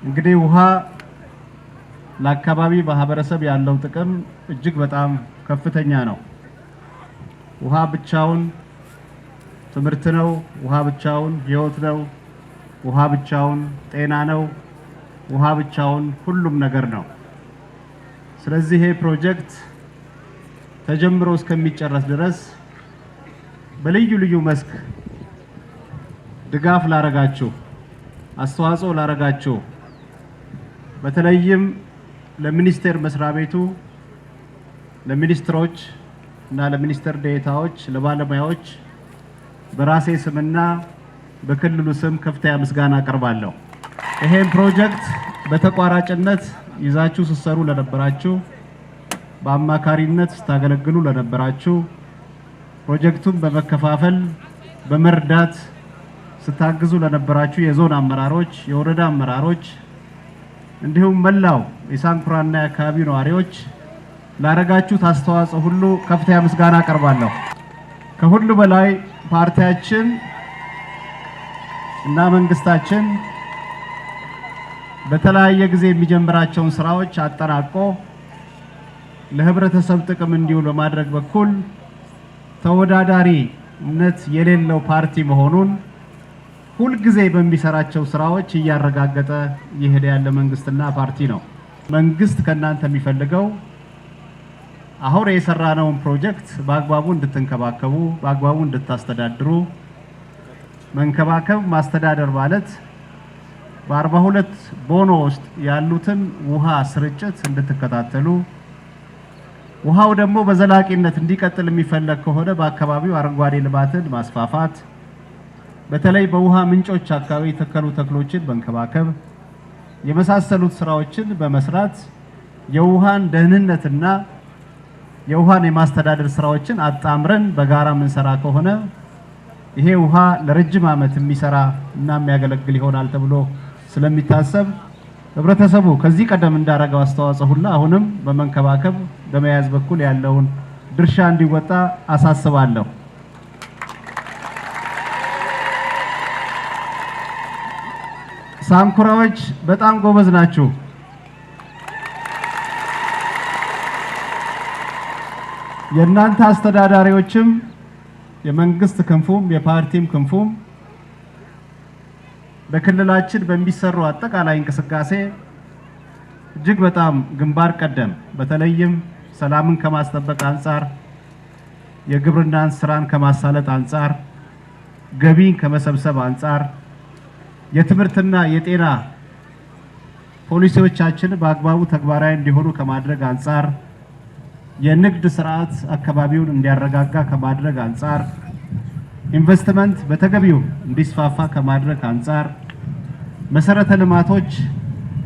እንግዲህ ውሃ ለአካባቢ ማህበረሰብ ያለው ጥቅም እጅግ በጣም ከፍተኛ ነው። ውሃ ብቻውን ትምህርት ነው። ውሃ ብቻውን ህይወት ነው። ውሃ ብቻውን ጤና ነው። ውሃ ብቻውን ሁሉም ነገር ነው። ስለዚህ ይሄ ፕሮጀክት ተጀምሮ እስከሚጨረስ ድረስ በልዩ ልዩ መስክ ድጋፍ ላረጋችሁ፣ አስተዋጽኦ ላረጋችሁ በተለይም ለሚኒስቴር መስሪያ ቤቱ ለሚኒስትሮች እና ለሚኒስትር ዴኤታዎች ለባለሙያዎች በራሴ ስምና በክልሉ ስም ከፍተኛ ምስጋና አቀርባለሁ። ይሄን ፕሮጀክት በተቋራጭነት ይዛችሁ ስትሰሩ ለነበራችሁ፣ በአማካሪነት ስታገለግሉ ለነበራችሁ፣ ፕሮጀክቱን በመከፋፈል በመርዳት ስታግዙ ለነበራችሁ የዞን አመራሮች፣ የወረዳ አመራሮች እንዲሁም መላው የሳንኩራና የአካባቢው ነዋሪዎች ላረጋችሁት አስተዋጽኦ ሁሉ ከፍተኛ ምስጋና አቀርባለሁ። ከሁሉ በላይ ፓርቲያችን እና መንግስታችን በተለያየ ጊዜ የሚጀምራቸውን ስራዎች አጠናቆ ለህብረተሰብ ጥቅም እንዲውል በማድረግ በኩል ተወዳዳሪነት የሌለው ፓርቲ መሆኑን ሁል ጊዜ በሚሰራቸው ስራዎች እያረጋገጠ ይሄድ ያለ መንግስትና ፓርቲ ነው። መንግስት ከናንተ የሚፈልገው አሁን የሰራነውን ፕሮጀክት በአግባቡ እንድትንከባከቡ፣ በአግባቡ እንድታስተዳድሩ። መንከባከብ ማስተዳደር ማለት በ42 ቦኖ ውስጥ ያሉትን ውሃ ስርጭት እንድትከታተሉ፣ ውሃው ደግሞ በዘላቂነት እንዲቀጥል የሚፈለግ ከሆነ በአካባቢው አረንጓዴ ልማትን ማስፋፋት፣ በተለይ በውሃ ምንጮች አካባቢ የተከሉ ተክሎችን መንከባከብ የመሳሰሉት ስራዎችን በመስራት የውሃን ደህንነትና የውሃን የማስተዳደር ስራዎችን አጣምረን በጋራ ምንሰራ ከሆነ ይሄ ውሃ ለረጅም ዓመት የሚሰራ እና የሚያገለግል ይሆናል ተብሎ ስለሚታሰብ ህብረተሰቡ ከዚህ ቀደም እንዳረገው አስተዋጽኦ ሁሉ አሁንም በመንከባከብ በመያዝ በኩል ያለውን ድርሻ እንዲወጣ አሳስባለሁ። ሳንኩራዎች በጣም ጎበዝ ናችሁ። የእናንተ አስተዳዳሪዎችም የመንግስት ክንፉም የፓርቲም ክንፉም በክልላችን በሚሰሩ አጠቃላይ እንቅስቃሴ እጅግ በጣም ግንባር ቀደም፣ በተለይም ሰላምን ከማስጠበቅ አንጻር፣ የግብርናን ስራን ከማሳለጥ አንጻር፣ ገቢን ከመሰብሰብ አንጻር፣ የትምህርትና የጤና ፖሊሲዎቻችን በአግባቡ ተግባራዊ እንዲሆኑ ከማድረግ አንጻር፣ የንግድ ስርዓት አካባቢውን እንዲያረጋጋ ከማድረግ አንጻር፣ ኢንቨስትመንት በተገቢው እንዲስፋፋ ከማድረግ አንጻር፣ መሰረተ ልማቶች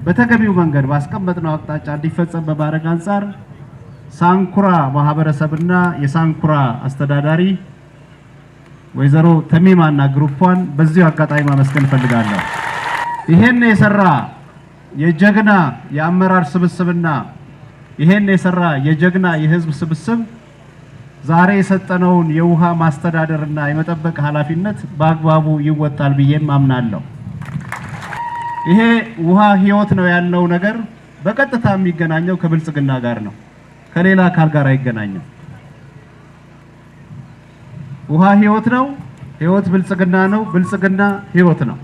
በተገቢው መንገድ ባስቀመጥነው አቅጣጫ እንዲፈጸም በማድረግ አንጻር ሳንኩራ ማህበረሰብና የሳንኩራ አስተዳዳሪ ወይዘሮ ተሚማና ግሩፓን በዚሁ አጋጣሚ ማመስገን ፈልጋለሁ። ይሄን የሰራ የጀግና የአመራር ስብስብና ይሄን የሰራ የጀግና የህዝብ ስብስብ ዛሬ የሰጠነውን የውሃ ማስተዳደርና የመጠበቅ ኃላፊነት በአግባቡ ይወጣል ብዬም አምናለሁ። ይሄ ውሃ ህይወት ነው ያለው ነገር በቀጥታ የሚገናኘው ከብልጽግና ጋር ነው፣ ከሌላ አካል ጋር አይገናኝም። ውሃ ህይወት ነው፣ ህይወት ብልጽግና ነው፣ ብልጽግና ህይወት ነው።